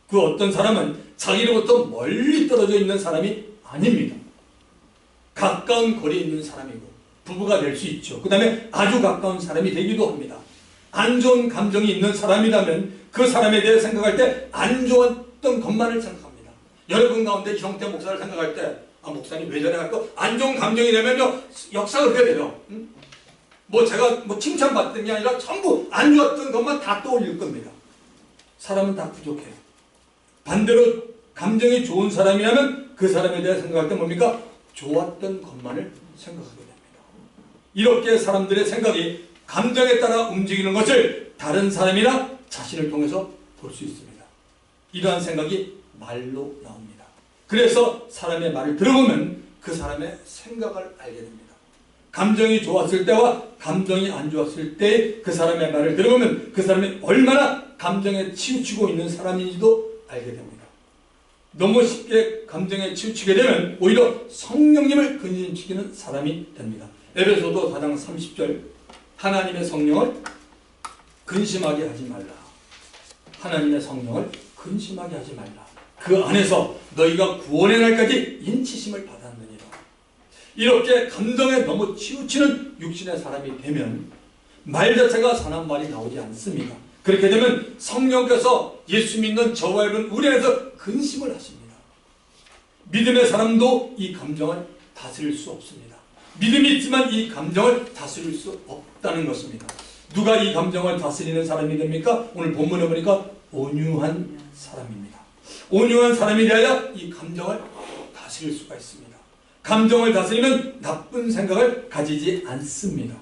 Speaker 1: 그 어떤 사람은 자기로부터 멀리 떨어져 있는 사람이 아닙니다. 가까운 거리에 있는 사람이고 부부가 될 수 있죠. 그 다음에 아주 가까운 사람이 되기도 합니다. 안 좋은 감정이 있는 사람이라면 그 사람에 대해 생각할 때 안 좋았던 것만을 생각합니다. 여러분 가운데 이성태 목사를 생각할 때 목사님 왜 저래 갖고 안 좋은 감정이 되면요 역사가 그렇게 돼요. 제가 칭찬받던 게 아니라 전부 안 좋았던 것만 다 떠올릴 겁니다. 사람은 다 부족해요. 반대로 감정이 좋은 사람이라면 그 사람에 대해 생각할 때 뭡니까? 좋았던 것만을 생각하게 됩니다. 이렇게 사람들의 생각이 감정에 따라 움직이는 것을 다른 사람이나 자신을 통해서 볼 수 있습니다. 이러한 생각이 말로 나옵니다. 그래서 사람의 말을 들어보면 그 사람의 생각을 알게 됩니다. 감정이 좋았을 때와 감정이 안 좋았을 때 그 사람의 말을 들어보면 그 사람이 얼마나 감정에 치우치고 있는 사람인지도 알게 됩니다. 너무 쉽게 감정에 치우치게 되면 오히려 성령님을 근심시키는 사람이 됩니다. 에베소서 4장 30절 하나님의 성령을 근심하게 하지 말라. 하나님의 성령을 근심하게 하지 말라. 그 안에서 너희가 구원의 날까지 인치심을 받았느니라. 이렇게 감정에 너무 치우치는 육신의 사람이 되면 말 자체가 선한 말이 나오지 않습니다. 그렇게 되면 성령께서 예수 믿는 저와 여러분 우리 안에서 근심을 하십니다. 믿음의 사람도 이 감정을 다스릴 수 없습니다. 믿음이 있지만 이 감정을 다스릴 수 없다는 것입니다. 누가 이 감정을 다스리는 사람이 됩니까? 오늘 본문에 보니까 온유한 사람입니다. 온유한 사람이 되어야 이 감정을 다스릴 수가 있습니다. 감정을 다스리면 나쁜 생각을 가지지 않습니다.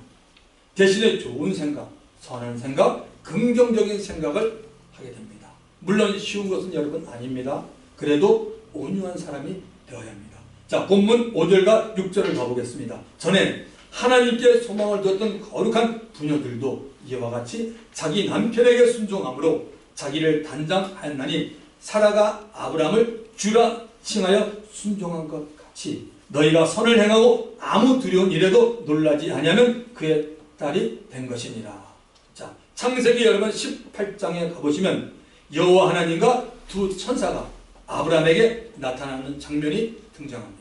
Speaker 1: 대신에 좋은 생각, 선한 생각, 긍정적인 생각을 하게 됩니다. 물론 쉬운 것은 여러분 아닙니다. 그래도 온유한 사람이 되어야 합니다. 자, 본문 5절과 6절을 가보겠습니다. 전에 하나님께 소망을 두었던 거룩한 부녀들도 이와 같이 자기 남편에게 순종함으로 자기를 단장하였나니 사라가 아브라함을 주라 칭하여 순종한 것 같이 너희가 선을 행하고 아무 두려운 일에도 놀라지 아니하면 그의 딸이 된 것이니라. 자, 창세기 여러분 18장에 가보시면 여호와 하나님과 두 천사가 아브라함에게 나타나는 장면이 등장합니다.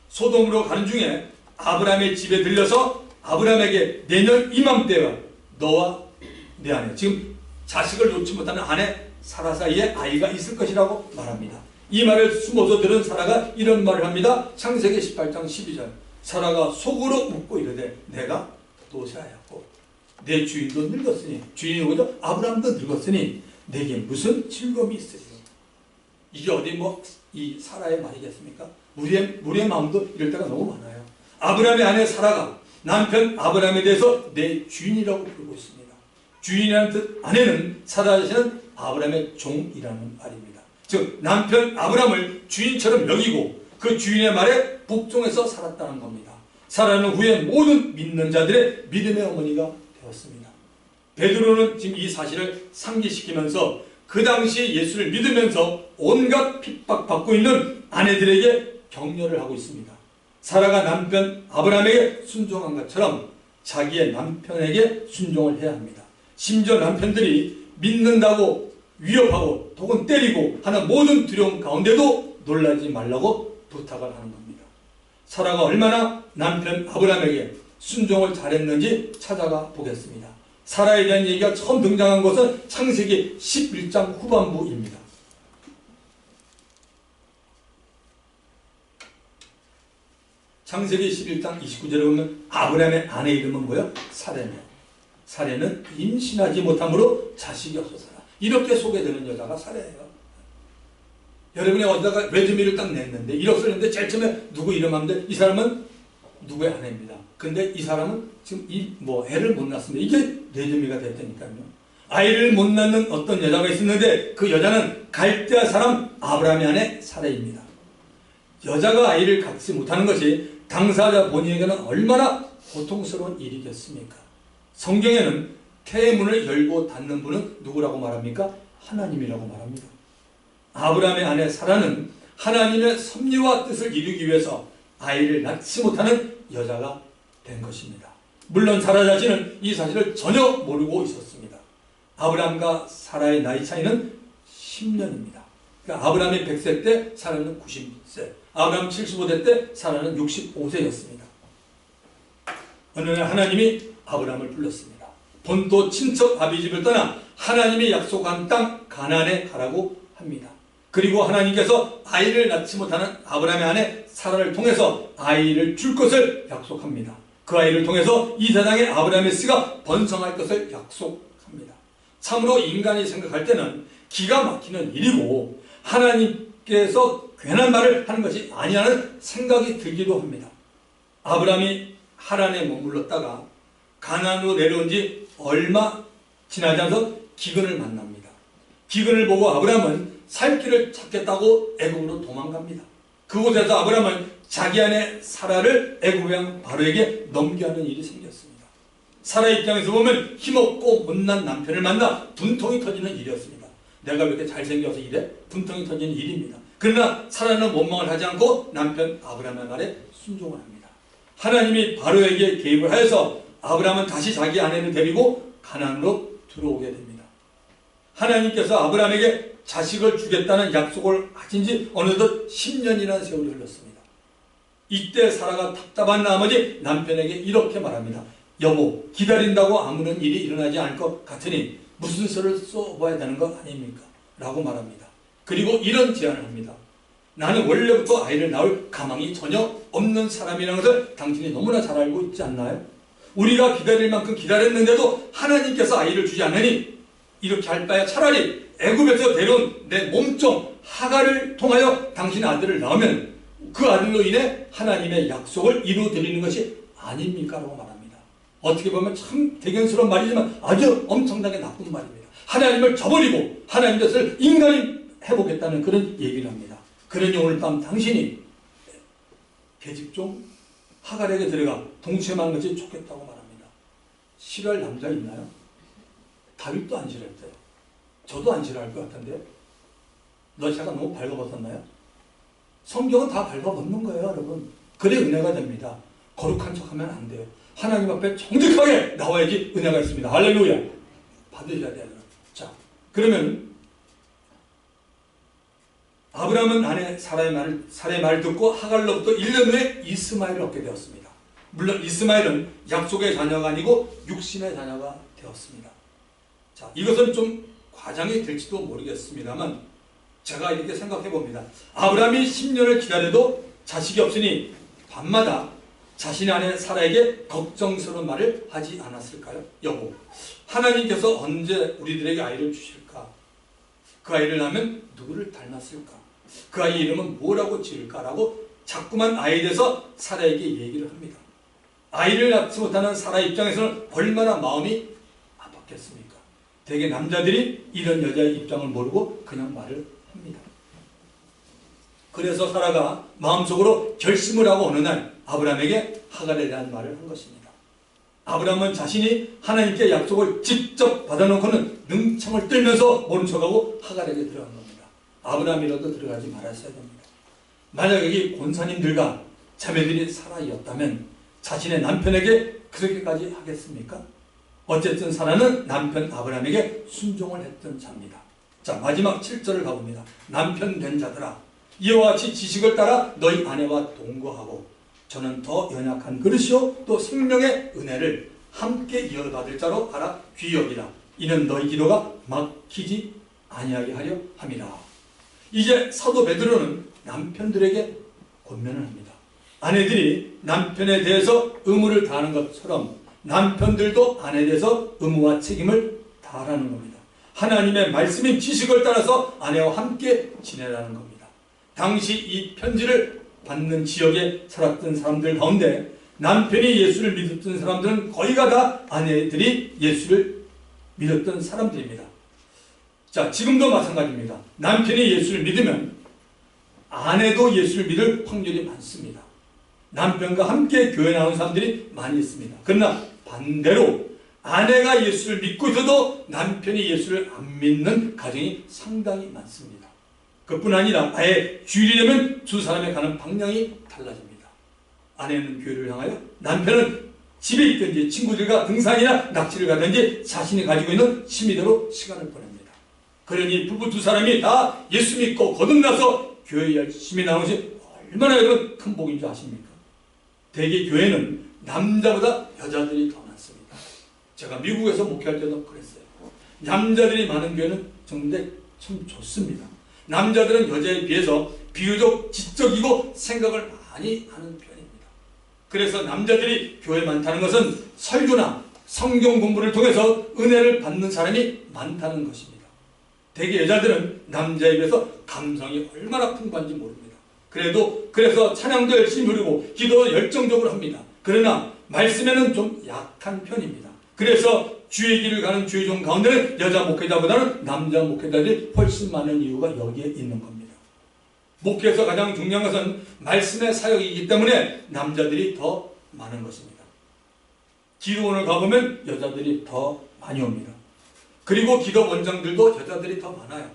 Speaker 1: 소돔으로 가는 중에 아브라함의 집에 들려서 아브라함에게 내년 이맘때와 너와 내 아내, 지금 자식을 놓지 못하는 아내 사라 사이에 아이가 있을 것이라고 말합니다. 이 말을 숨어서 들은 사라가 이런 말을 합니다. 창세기 18장 12절 사라가 속으로 묻고 이르되 내가 노쇠하였고 내 주인도 늙었으니 주인이 누구죠? 아브라함도 늙었으니 내게 무슨 즐거움이 있으리요. 이게 어디 이 사라의 말이겠습니까? 우리의 마음도 이럴 때가 너무 많아요. 아브라함의 아내 사라가 남편 아브라함에 대해서 내 주인이라고 부르고 있습니다. 주인이라는 뜻 아내는 사라 자신은 아브라함의 종이라는 말입니다. 즉 남편 아브라함을 주인처럼 여기고 그 주인의 말에 복종해서 살았다는 겁니다. 사라는 후에 모든 믿는 자들의 믿음의 어머니가 되었습니다. 베드로는 지금 이 사실을 상기시키면서 그 당시 예수를 믿으면서 온갖 핍박받고 있는 아내들에게 격려를 하고 있습니다. 사라가 남편 아브라함에게 순종한 것처럼 자기의 남편에게 순종을 해야 합니다. 심지어 남편들이 믿는다고 위협하고 혹은 때리고 하는 모든 두려움 가운데도 놀라지 말라고 부탁을 하는 겁니다. 사라가 얼마나 남편 아브라함에게 순종을 잘했는지 찾아가 보겠습니다. 사라에 대한 얘기가 처음 등장한 것은 창세기 11장 후반부입니다. 창세기 11장 29절에 보면 아브라함의 아내 이름은 뭐예요? 사레네요. 사레는 임신하지 못함으로 자식이 없었어라. 이렇게 소개되는 여자가 사레예요. 여러분이 어디다가 레즈미를 딱 냈는데 이력서 냈는데 제일 처음에 누구 이름 하면 이 사람은 누구의 아내입니다. 근데 이 사람은 지금 애를 못 낳습니다. 이게 레즈미가 됐다니까요. 아이를 못 낳는 어떤 여자가 있었는데 그 여자는 갈대아 사람 아브라함의 아내 사레입니다. 여자가 아이를 갖지 못하는 것이 당사자 본인에게는 얼마나 고통스러운 일이겠습니까? 성경에는 태문을 열고 닫는 분은 누구라고 말합니까? 하나님이라고 말합니다. 아브라함의 아내 사라는 하나님의 섭리와 뜻을 이루기 위해서 아이를 낳지 못하는 여자가 된 것입니다. 물론 사라 자신은 이 사실을 전혀 모르고 있었습니다. 아브라함과 사라의 나이 차이는 10년입니다. 그러니까 아브라함이 100세 때 사라는 90세, 아브라함 75세 때 사라는 65세였습니다. 어느 날 하나님이 아브라함을 불렀습니다. 본토 친척 아비집을 떠나 하나님이 약속한 땅 가나안에 가라고 합니다. 그리고 하나님께서 아이를 낳지 못하는 아브라함의 아내 사라를 통해서 아이를 줄 것을 약속합니다. 그 아이를 통해서 이 세상에 아브라함의 씨가 번성할 것을 약속합니다. 참으로 인간이 생각할 때는 기가 막히는 일이고 하나님께서 괜한 말을 하는 것이 아니라는 생각이 들기도 합니다. 아브라함이 하란에 머물렀다가 가나안으로 내려온 지 얼마 지나지 않아서 기근을 만납니다. 기근을 보고 아브라함은 살 길을 찾겠다고 애굽으로 도망갑니다. 그곳에서 아브라함은 자기 아내 사라를 애굽 왕 바로에게 넘겨하는 일이 생겼습니다. 사라 입장에서 보면 힘없고 못난 남편을 만나 분통이 터지는 일이었습니다. 내가 왜 이렇게 잘생겨서 이래? 분통이 터지는 일입니다. 그러나 사라는 원망을 하지 않고 남편 아브라함의 말에 순종을 합니다. 하나님이 바로에게 개입을 하여서 아브라함은 다시 자기 아내를 데리고 가나안으로 들어오게 됩니다. 하나님께서 아브라함에게 자식을 주겠다는 약속을 하신 지 어느덧 10년이라는 세월이 흘렀습니다. 이때 사라가 답답한 나머지 남편에게 이렇게 말합니다. 여보, 기다린다고 아무런 일이 일어나지 않을 것 같으니 무슨 수를 써봐야 되는 것 아닙니까? 라고 말합니다. 그리고 이런 제안을 합니다. 나는 원래부터 아이를 낳을 가망이 전혀 없는 사람이라는 것을 당신이 너무나 잘 알고 있지 않나요? 우리가 기다릴 만큼 기다렸는데도 하나님께서 아이를 주지 않으니 이렇게 할 바에 차라리 애굽에서 데려온 내 몸종 하갈을 통하여 당신의 아들을 낳으면 그 아들로 인해 하나님의 약속을 이루어드리는 것이 아닙니까? 라고 말합니다. 어떻게 보면 참 대견스러운 말이지만 아주 엄청나게 나쁜 말입니다. 하나님을 저버리고 하나님 것을 인간이 해보겠다는 그런 얘기를 합니다. 그러니 오늘 밤 당신이 계집종 하갈에게 들어가 동침하는 것이 좋겠다고 말합니다. 싫어할 남자 있나요? 다윗도 안 싫어했대요. 저도 안 싫어할 것 같은데요. 러시아가 너무 발가벗었나요? 성경은 다 발가벗는 거예요, 여러분. 그래 은혜가 됩니다. 거룩한 척하면 안 돼요. 하나님 앞에 정직하게 나와야지 은혜가 있습니다. 할렐루야. 받으셔야 돼요. 자, 그러면 아브라함은 아내 사라의 말을 듣고 하갈로부터 1년 후에 이스마엘을 얻게 되었습니다. 물론 이스마엘은 약속의 자녀가 아니고 육신의 자녀가 되었습니다. 자, 이것은 좀 과장이 될지도 모르겠습니다만 제가 이렇게 생각해 봅니다. 아브라함이 10년을 기다려도 자식이 없으니 밤마다 자신의 아내 사라에게 걱정스러운 말을 하지 않았을까요? 여보, 하나님께서 언제 우리들에게 아이를 주실까? 그 아이를 낳으면 누구를 닮았을까? 그 아이 이름은 뭐라고 지을까라고 자꾸만 아이에 대해서 사라에게 얘기를 합니다. 아이를 낳지 못하는 사라 입장에서는 얼마나 마음이 아팠겠습니까? 대개 남자들이 이런 여자의 입장을 모르고 그냥 말을 합니다. 그래서 사라가 마음속으로 결심을 하고 어느 날 아브라함에게 하갈에 대한 말을 한 것입니다. 아브라함은 자신이 하나님께 약속을 직접 받아놓고는 능청을 떨면서 모른 척하고 하갈에게 들어간 겁니다. 아브라함이라도 들어가지 말았어야 됩니다. 만약 여기 권사님들과 자매들이 사라이었다면 자신의 남편에게 그렇게까지 하겠습니까? 어쨌든 사라는 남편 아브라함에게 순종을 했던 자입니다. 자, 마지막 7절을 가봅니다. 남편 된 자들아, 이와 같이 지식을 따라 너희 아내와 동거하고 저는 더 연약한 그릇이요 또 생명의 은혜를 함께 이어받을 자로 알아 귀여기라. 이는 너희 기도가 막히지 아니하게 하려 함이라. 이제 사도 베드로는 남편들에게 권면을 합니다. 아내들이 남편에 대해서 의무를 다하는 것처럼 남편들도 아내에 대해서 의무와 책임을 다하라는 겁니다. 하나님의 말씀인 지식을 따라서 아내와 함께 지내라는 겁니다. 당시 이 편지를 받는 지역에 살았던 사람들 가운데 남편이 예수를 믿었던 사람들은 거의가 다 아내들이 예수를 믿었던 사람들입니다. 자, 지금도 마찬가지입니다. 남편이 예수를 믿으면 아내도 예수를 믿을 확률이 많습니다. 남편과 함께 교회 나온 사람들이 많이 있습니다. 그러나 반대로 아내가 예수를 믿고 있어도 남편이 예수를 안 믿는 가정이 상당히 많습니다. 그뿐 아니라 아예 주일이라면 두 사람의 가는 방향이 달라집니다. 아내는 교회를 향하여, 남편은 집에 있든지 친구들과 등산이나 낚시를 가든지 자신이 가지고 있는 취미대로 시간을 보냅니다. 그러니 부부 두 사람이 다 예수 믿고 거듭나서 교회에 열심히 나오는 것이 얼마나 여러분 큰 복인 줄 아십니까? 대개 교회는 남자보다 여자들이 더 많습니다. 제가 미국에서 목회할 때도 그랬어요. 남자들이 많은 교회는 정말 참 좋습니다. 남자들은 여자에 비해서 비교적 지적이고 생각을 많이 하는 편입니다. 그래서 남자들이 교회에 많다는 것은 설교나 성경 공부를 통해서 은혜를 받는 사람이 많다는 것입니다. 대개 여자들은 남자에 비해서 감성이 얼마나 풍부한지 모릅니다. 그래서 찬양도 열심히 부르고 기도도 열정적으로 합니다. 그러나 말씀에는 좀 약한 편입니다. 그래서 주의 길을 가는 주의종 가운데는 여자 목회자보다는 남자 목회자들이 훨씬 많은 이유가 여기에 있는 겁니다. 목회에서 가장 중요한 것은 말씀의 사역이기 때문에 남자들이 더 많은 것입니다. 기도원을 가보면 여자들이 더 많이 옵니다. 그리고 기도 원장들도 여자들이 더 많아요.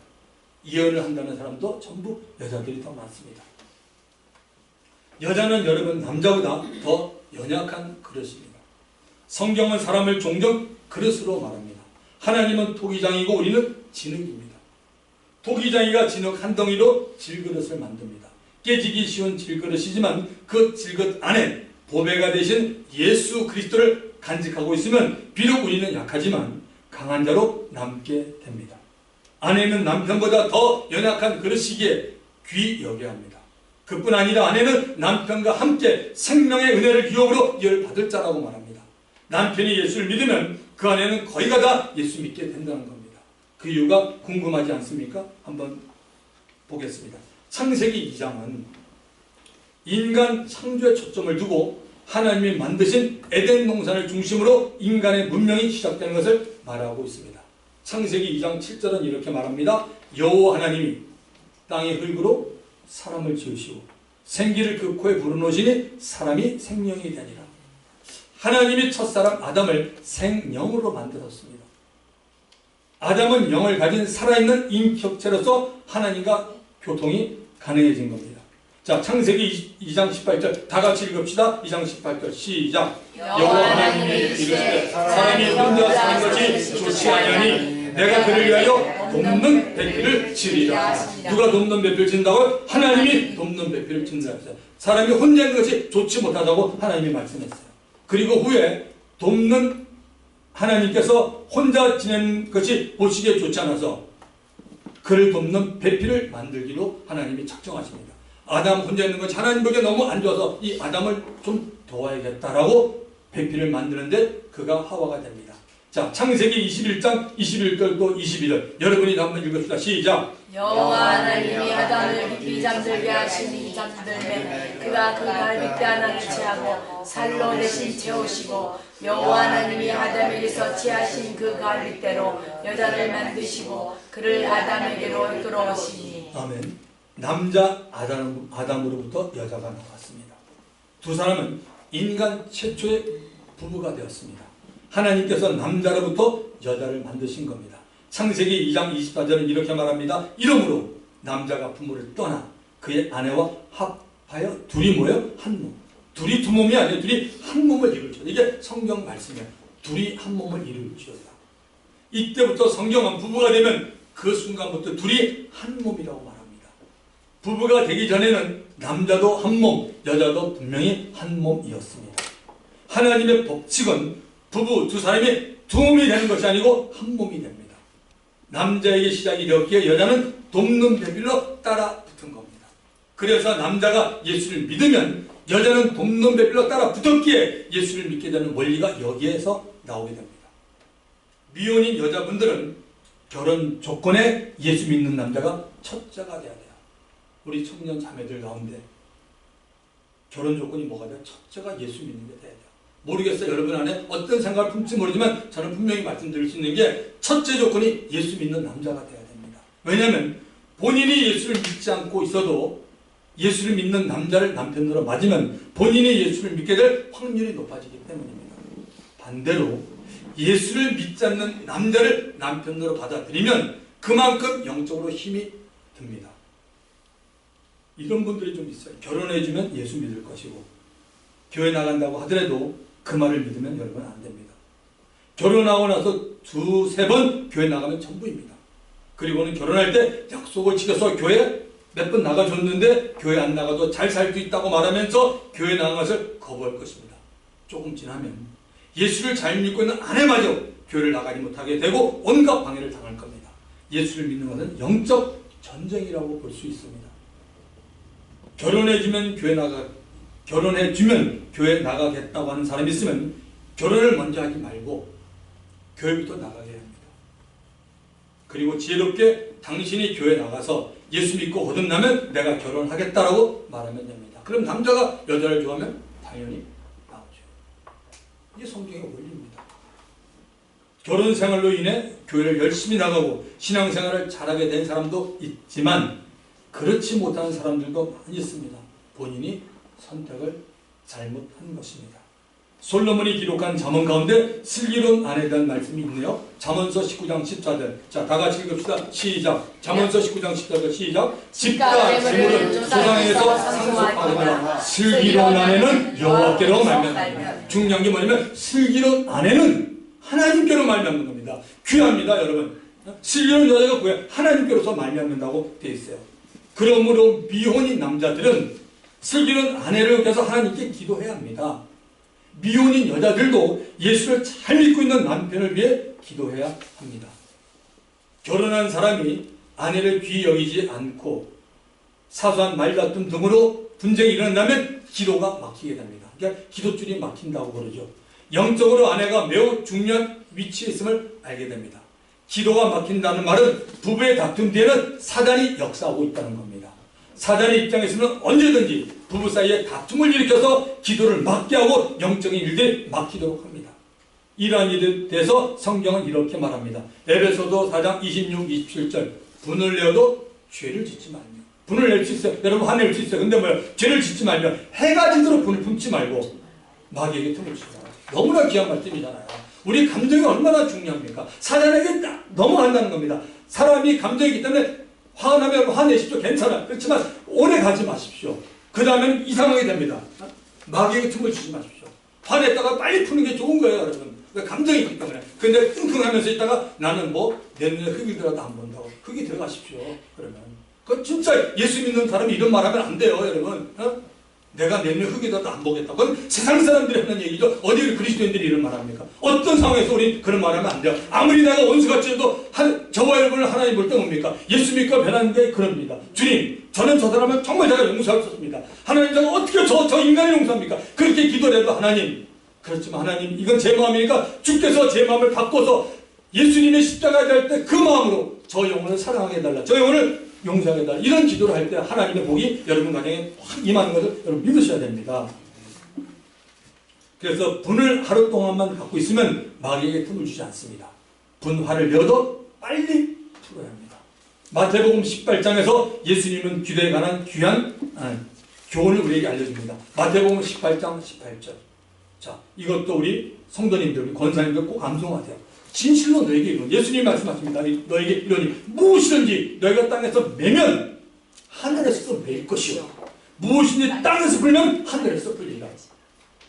Speaker 1: 예언을 한다는 사람도 전부 여자들이 더 많습니다. 여자는 여러분 남자보다 더 연약한 그릇입니다. 성경은 사람을 종종 그릇으로 말합니다. 하나님은 토기장이고 우리는 진흙입니다. 토기장이가 진흙 한 덩이로 질그릇을 만듭니다. 깨지기 쉬운 질그릇이지만 그 질그릇 안에 보배가 되신 예수 그리스도를 간직하고 있으면 비록 우리는 약하지만 강한 자로 남게 됩니다. 아내는 남편보다 더 연약한 그릇이기에 귀 여겨야 합니다. 그뿐 아니라 아내는 남편과 함께 생명의 은혜를 유업으로 이어받을 자라고 말합니다. 남편이 예수를 믿으면 그 아내는 거의가 다 예수 믿게 된다는 겁니다. 그 이유가 궁금하지 않습니까? 한번 보겠습니다. 창세기 2장은 인간 창조에 초점을 두고 하나님이 만드신 에덴 동산을 중심으로 인간의 문명이 시작되는 것을 말하고 있습니다. 창세기 2장 7절은 이렇게 말합니다. 여호와 하나님이 땅의 흙으로 사람을 지으시고 생기를 그 코에 불어넣으시니 사람이 생명이 되니라. 하나님이 첫사람 아담을 생영으로 만들었습니다. 아담은 영을 가진 살아있는 인격체로서 하나님과 교통이 가능해진 겁니다. 자, 창세기 2장 18절 다 같이 읽읍시다. 2장 18절 시작. 여호와 하나님이 이르시되 사람이 혼자 사는 것이 좋지 아니하니 내가 그를 위하여 돕는 배필을 치리라. 누가 돕는 배필을 친다고요? 하나님이 돕는 배필을 친다 했어요. 사람이 혼자 있는 것이 좋지 못하다고 하나님이 말씀했어요. 그리고 후에 돕는 하나님께서 혼자 지내는 것이 보시기에 좋지 않아서 그를 돕는 배필을 만들기로 하나님이 작정하십니다. 아담 혼자 있는 것이 하나님 보기에 너무 안 좋아서 이 아담을 좀 도와야겠다라고 배필을 만드는데 그가 하와가 됩니다. 자, 창세기 21장 21절 또 22절 여러분이 한번 읽읍시다. 시작.
Speaker 2: 여호와 하나님이 아담을 깊이 잠들게 하시니 잠들매 그가 그 갈빗대 하나를 취하고 살로 대신 채우시고 여호와 하나님이 아담에게서 취하신 그 갈빗대로 여자를 만드시고 그를 아담에게로 이끌어오시니.
Speaker 1: 아멘. 남자 아담으로부터 여자가 나왔습니다. 두 사람은 인간 최초의 부부가 되었습니다. 하나님께서 남자로부터 여자를 만드신 겁니다. 창세기 2장 24절은 이렇게 말합니다. 이러므로 남자가 부모를 떠나 그의 아내와 합하여 둘이 뭐예요? 한 몸. 둘이 두 몸이 아니라 둘이 한 몸을 이룰지어다. 이게 성경 말씀이에요. 둘이 한 몸을 이룰지어다. 이때부터 성경은 부부가 되면 그 순간부터 둘이 한 몸이라고 말합니다. 부부가 되기 전에는 남자도 한 몸, 여자도 분명히 한 몸이었습니다. 하나님의 법칙은 부부 두 사람이 두 몸이 되는 것이 아니고 한 몸이 됩니다. 남자에게 시작이 되었기에 여자는 돕는 배필로 따라 붙은 겁니다. 그래서 남자가 예수를 믿으면 여자는 돕는 배필로 따라 붙었기에 예수를 믿게 되는 원리가 여기에서 나오게 됩니다. 미혼인 여자분들은 결혼 조건에 예수 믿는 남자가 첫째가 돼야 돼요. 우리 청년 자매들 가운데 결혼 조건이 뭐가 돼요? 첫째가 예수 믿는 게 돼야 돼요. 모르겠어요. 여러분 안에 어떤 생각을 품지 모르지만 저는 분명히 말씀드릴 수 있는 게 첫째 조건이 예수 믿는 남자가 돼야 됩니다. 왜냐하면 본인이 예수를 믿지 않고 있어도 예수를 믿는 남자를 남편으로 맞으면 본인이 예수를 믿게 될 확률이 높아지기 때문입니다. 반대로 예수를 믿지 않는 남자를 남편으로 받아들이면 그만큼 영적으로 힘이 듭니다. 이런 분들이 좀 있어요. 결혼해주면 예수 믿을 것이고 교회 나간다고 하더라도 그 말을 믿으면 여러분 안 됩니다. 결혼하고 나서 두세 번 교회 나가면 전부입니다. 그리고는 결혼할 때 약속을 지켜서 교회 몇 번 나가줬는데 교회 안 나가도 잘 살 수 있다고 말하면서 교회 나간 것을 거부할 것입니다. 조금 지나면 예수를 잘 믿고 있는 아내마저 교회를 나가지 못하게 되고 온갖 방해를 당할 겁니다. 예수를 믿는 것은 영적 전쟁이라고 볼 수 있습니다. 결혼해주면 교회 나가겠다고 하는 사람이 있으면 결혼을 먼저 하지 말고 교회부터 나가게 합니다. 그리고 지혜롭게 당신이 교회 나가서 예수 믿고 거듭나면 내가 결혼하겠다라고 말하면 됩니다. 그럼 남자가 여자를 좋아하면 당연히 나오죠. 이게 성경의 원리입니다. 결혼 생활로 인해 교회를 열심히 나가고 신앙생활을 잘하게 된 사람도 있지만 그렇지 못한 사람들도 많이 있습니다. 본인이 선택을 잘못한 것입니다. 솔로몬이 기록한 잠언 가운데 슬기로운 아내에 대한 말씀이 있네요. 잠언서 19장 14절. 자, 다 같이 읽읍시다. 시작. 잠언서 19장 14절 시작. 집과 재물은 조상에서 상속하거나 슬기로운 아내는 여호와께로 말미암는다. 중요한 게 뭐냐면 슬기로운 아내는 하나님께로 말미암는 겁니다. 귀합니다, 여러분. 슬기로운 여자가 뭐야? 하나님께로서 말미암는다고 되어 있어요. 그러므로 미혼인 남자들은 슬기로운 아내를 위해서 하나님께 기도해야 합니다. 미혼인 여자들도 예수를 잘 믿고 있는 남편을 위해 기도해야 합니다. 결혼한 사람이 아내를 귀히 여기지 않고 사소한 말다툼 등으로 분쟁이 일어난다면 기도가 막히게 됩니다. 그러니까 기도줄이 막힌다고 그러죠. 영적으로 아내가 매우 중요한 위치에 있음을 알게 됩니다. 기도가 막힌다는 말은 부부의 다툼 뒤에는 사단이 역사하고 있다는 겁니다. 사단의 입장에서는 언제든지 부부 사이에 다툼을 일으켜서 기도를 막게 하고 영적인 일들이 막히도록 합니다. 이러한 일에 대해서 성경은 이렇게 말합니다. 에베소서 4장 26, 27절 분을 내어도 죄를 짓지 말며. 분을 낼 수 있어요. 여러분 화낼 수 있어요. 근데 뭐야? 죄를 짓지 말며 해가 지도록 분을 품지 말고 마귀에게 틈을 주라. 너무나 귀한 말씀이잖아요. 우리 감정이 얼마나 중요합니까? 사단에게 딱 넘어간다는 겁니다. 사람이 감정이 있기 때문에 화가 나면 화내십시오. 괜찮아요. 그렇지만 오래 가지 마십시오. 그 다음에는 이상하게 됩니다. 마귀에게 틈을 주지 마십시오. 화냈다가 빨리 푸는 게 좋은 거예요, 여러분. 감정이 있기 때문에. 근데 끙끙하면서 있다가 나는 내 눈에 흙이 들어도 안 본다고. 흙이 들어가십시오. 그러면. 그 진짜 예수 믿는 사람이 이런 말 하면 안 돼요, 여러분. 내가 내 눈에 흙이 들어도 안 보겠다. 그건 세상 사람들이 하는 얘기죠. 어디 그리스도인들이 이런 말 합니까? 어떤 상황에서 우리 그런 말 하면 안 돼요. 아무리 내가 원수같이 해도 저와 여러분을 하나님 볼 때 뭡니까? 예수 믿고 변하는 게 그럽니다. 주님, 저는 저 사람을 정말 제가 용서할 수 없습니다. 하나님, 제가 어떻게 저 인간을 용서합니까? 그렇게 기도를 해도 하나님, 그렇지만 하나님, 이건 제 마음이니까 주께서 제 마음을 바꿔서 예수님의 십자가에 갈 때 그 마음으로 저 영혼을 사랑하게 해달라. 저 영혼을 용서하게 해달라. 이런 기도를 할 때 하나님의 복이 여러분 가정에 확 임하는 것을 여러분 믿으셔야 됩니다. 그래서 분을 하루 동안만 갖고 있으면 마귀에게 틈을 주지 않습니다. 분화를 내어도 빨리 풀어야 합니다. 마태복음 18장에서 예수님은 기도에 관한 귀한 교훈을 우리에게 알려줍니다. 마태복음 18장 18절. 자, 이것도 우리 성도님들, 우리 권사님들 꼭 암송하세요. 진실로 너에게 이르노니, 예수님이 말씀하십니다. 너에게 이르노니 무엇이든지 너희가 땅에서 매면 하늘에서도 매일 것이요 무엇이든지 땅에서 풀면 하늘에서 풀리라.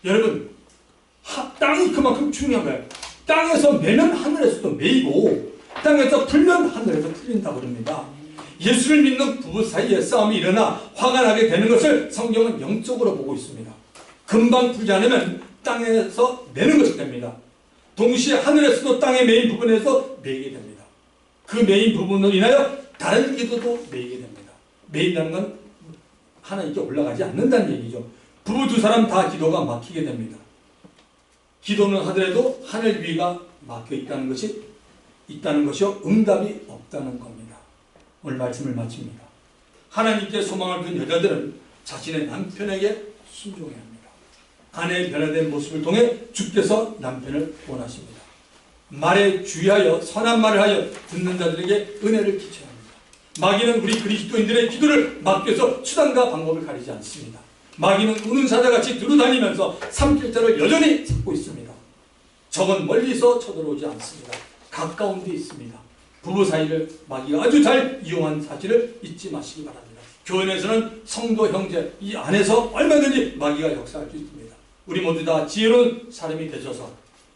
Speaker 1: 여러분, 땅이 그만큼 중요한 거예요. 땅에서 매면 하늘에서도 매이고 땅에서 풀면 하늘에서 풀린다 그럽니다. 예수를 믿는 부부 사이에 싸움이 일어나 화가 나게 되는 것을 성경은 영적으로 보고 있습니다. 금방 풀지 않으면 땅에서 매는 것이 됩니다. 동시에 하늘에서도 땅의 메인 부분에서 매이게 됩니다. 그 메인 부분으로 인하여 다른 기도도 매이게 됩니다. 매인다는 건 하나님께 올라가지 않는다는 얘기죠. 부부 두 사람 다 기도가 막히게 됩니다. 기도는 하더라도 하늘 위가 막혀 있다는 것이요 응답이 없다는 겁니다. 오늘 말씀을 마칩니다. 하나님께 소망을 둔 여자들은 자신의 남편에게 순종해야 합니다. 아내의 변화된 모습을 통해 주께서 남편을 원하십니다. 말에 주의하여 선한 말을 하여 듣는 자들에게 은혜를 끼쳐야 합니다. 마귀는 우리 그리스도인들의 기도를 막기 위해서 수단과 방법을 가리지 않습니다. 마귀는 우는 사자같이 두루다니면서 삼킬자를 여전히 찾고 있습니다. 적은 멀리서 쳐들어오지 않습니다. 가까운 데 있습니다. 부부 사이를 마귀가 아주 잘 이용한 사실을 잊지 마시기 바랍니다. 교회에서는 성도 형제 이 안에서 얼마든지 마귀가 역사할 수 있습니다. 우리 모두 다 지혜로운 사람이 되셔서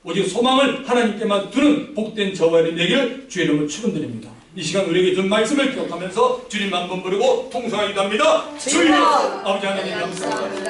Speaker 1: 오직 소망을 하나님께만 두는 복된 저와 여러분 되기를 주의 이름으로 축원드립니다. 이 시간 우리에게 준 말씀을 기억하면서 주님 한 번 부르고 통성하기도 합니다. 주님 아버지 하나님 감사합니다.